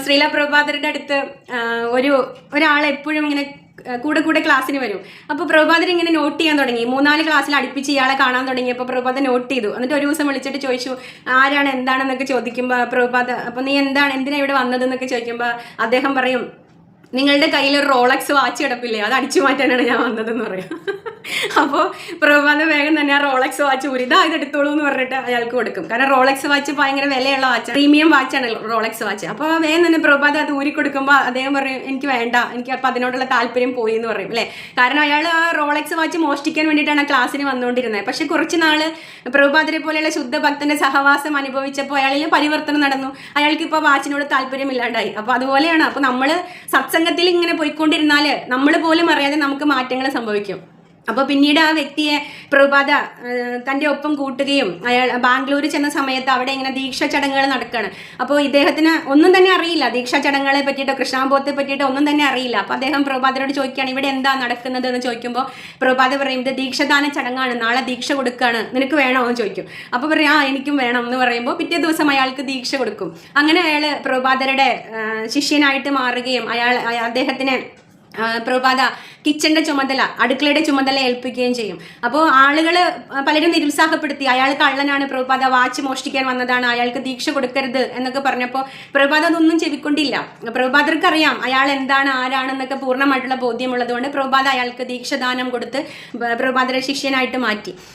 ശ്രീല പ്രഭാതരുടെ അടുത്ത് ഒരാൾ എപ്പോഴും ഇങ്ങനെ കൂടെ ക്ലാസ്സിന് വരും. അപ്പോൾ പ്രഭാതർ ഇങ്ങനെ നോട്ട് ചെയ്യാൻ തുടങ്ങി. 3-4 ക്ലാസ്സിൽ അടുപ്പിച്ച് ഇയാളെ കാണാൻ തുടങ്ങിയപ്പോൾ പ്രഭാത നോട്ട് ചെയ്തു. എന്നിട്ട് ഒരു ദിവസം വിളിച്ചിട്ട് ചോദിച്ചു ആരാണ് എന്താണെന്നൊക്കെ ചോദിക്കുമ്പോൾ പ്രഭാത അപ്പോൾ നീ എന്തിനാ ഇവിടെ വന്നതെന്നൊക്കെ ചോദിക്കുമ്പോൾ അദ്ദേഹം പറയും നിങ്ങളുടെ കയ്യിൽ ഒരു റോളക്സ് വാച്ച് കിടപ്പില്ലേ, അത് അടിച്ചു മാറ്റാനാണ് ഞാൻ വന്നതെന്ന് പറയും. അപ്പോൾ പ്രഭാത വേഗം തന്നെ ആ റോളക്സ് വാച്ച് ഇത് എടുത്തോളൂ എന്ന് പറഞ്ഞിട്ട് അയാൾക്ക് കൊടുക്കും. കാരണം റോളക്സ് വാച്ച് ഭയങ്കര വിലയുള്ള വാച്ച്, പ്രീമിയം വാച്ചാണ് റോളക്സ് വാച്ച്. അപ്പോൾ വേഗം തന്നെ പ്രഭാത അത് ഊരി കൊടുക്കുമ്പോൾ അദ്ദേഹം പറയും എനിക്ക് വേണ്ട, എനിക്ക് അപ്പം അതിനോടുള്ള താല്പര്യം പോയി എന്ന് പറയും അല്ലേ. കാരണം അയാൾ ആ റോളക്സ് വാച്ച് മോഷ്ടിക്കാൻ വേണ്ടിയിട്ടാണ് ആ ക്ലാസ്സിന് വന്നുകൊണ്ടിരുന്നത്. പക്ഷെ കുറച്ച് നാള് പ്രഭാതരെ പോലെയുള്ള ശുദ്ധ ഭക്തന്റെ സഹവാസം അനുഭവിച്ചപ്പോൾ അയാളിൽ പരിവർത്തനം നടന്നു. അയാൾക്ക് ഇപ്പോൾ വാച്ചിനോട് താല്പര്യമില്ലാണ്ടായി. അപ്പോൾ അതുപോലെയാണ്. അപ്പോൾ നമ്മൾ സത്സംഗത്തിൽ ഇങ്ങനെ പോയിക്കൊണ്ടിരുന്നാൽ നമ്മൾ പോലും അറിയാതെ നമുക്ക് മാറ്റങ്ങൾ സംഭവിക്കും. അപ്പോൾ പിന്നീട് ആ വ്യക്തിയെ പ്രഭാത തൻ്റെ ഒപ്പം കൂട്ടുകയും അയാൾ ബാംഗ്ലൂർ ചെന്ന സമയത്ത് അവിടെ ഇങ്ങനെ ദീക്ഷാ ചടങ്ങുകൾ നടക്കുകയാണ്. അപ്പോൾ ഇദ്ദേഹത്തിന് ഒന്നും തന്നെ അറിയില്ല, ദീക്ഷാ ചടങ്ങുകളെ പറ്റിയിട്ടോ കൃഷ്ണാബോധത്തെ പറ്റിയിട്ടോ ഒന്നും തന്നെ അറിയില്ല. അപ്പോൾ അദ്ദേഹം പ്രഭാതരോട് ചോദിക്കുകയാണ് ഇവിടെ എന്താ നടക്കുന്നത് എന്ന് ചോദിക്കുമ്പോൾ പ്രഭാത പറയും ഇത് ദീക്ഷദാന ചടങ്ങാണ്, നാളെ ദീക്ഷ കൊടുക്കുകയാണ്, നിനക്ക് വേണോ എന്ന് ചോദിക്കും. അപ്പോൾ പറയും എനിക്കും വേണം എന്ന് പറയുമ്പോൾ പിറ്റേ ദിവസം അയാൾക്ക് ദീക്ഷ കൊടുക്കും. അങ്ങനെ അയാൾ പ്രഭാതരുടെ ശിഷ്യനായിട്ട് മാറുകയും അദ്ദേഹത്തിന് പ്രഭാത കിച്ചന്റെ ചുമതല, അടുക്കളയുടെ ചുമതല ഏൽപ്പിക്കുകയും ചെയ്യും. അപ്പോൾ ആളുകൾ പലരും നിരുത്സാഹപ്പെടുത്തി അയാൾ കള്ളനാണ്, പ്രഭാത വാച്ച് മോഷ്ടിക്കാൻ വന്നതാണ്, അയാൾക്ക് ദീക്ഷ കൊടുക്കരുത് എന്നൊക്കെ പറഞ്ഞപ്പോൾ പ്രഭാത അതൊന്നും ചെവിക്കൊണ്ടില്ല. പ്രഭാതർക്ക് അറിയാം അയാൾ എന്താണ് ആരാണെന്നൊക്കെ പൂർണ്ണമായിട്ടുള്ള ബോധ്യമുള്ളത് കൊണ്ട് പ്രഭാത അയാൾക്ക് ദീക്ഷദാനം കൊടുത്ത് പ്രഭാതരെ ശിഷ്യനായിട്ട് മാറ്റി.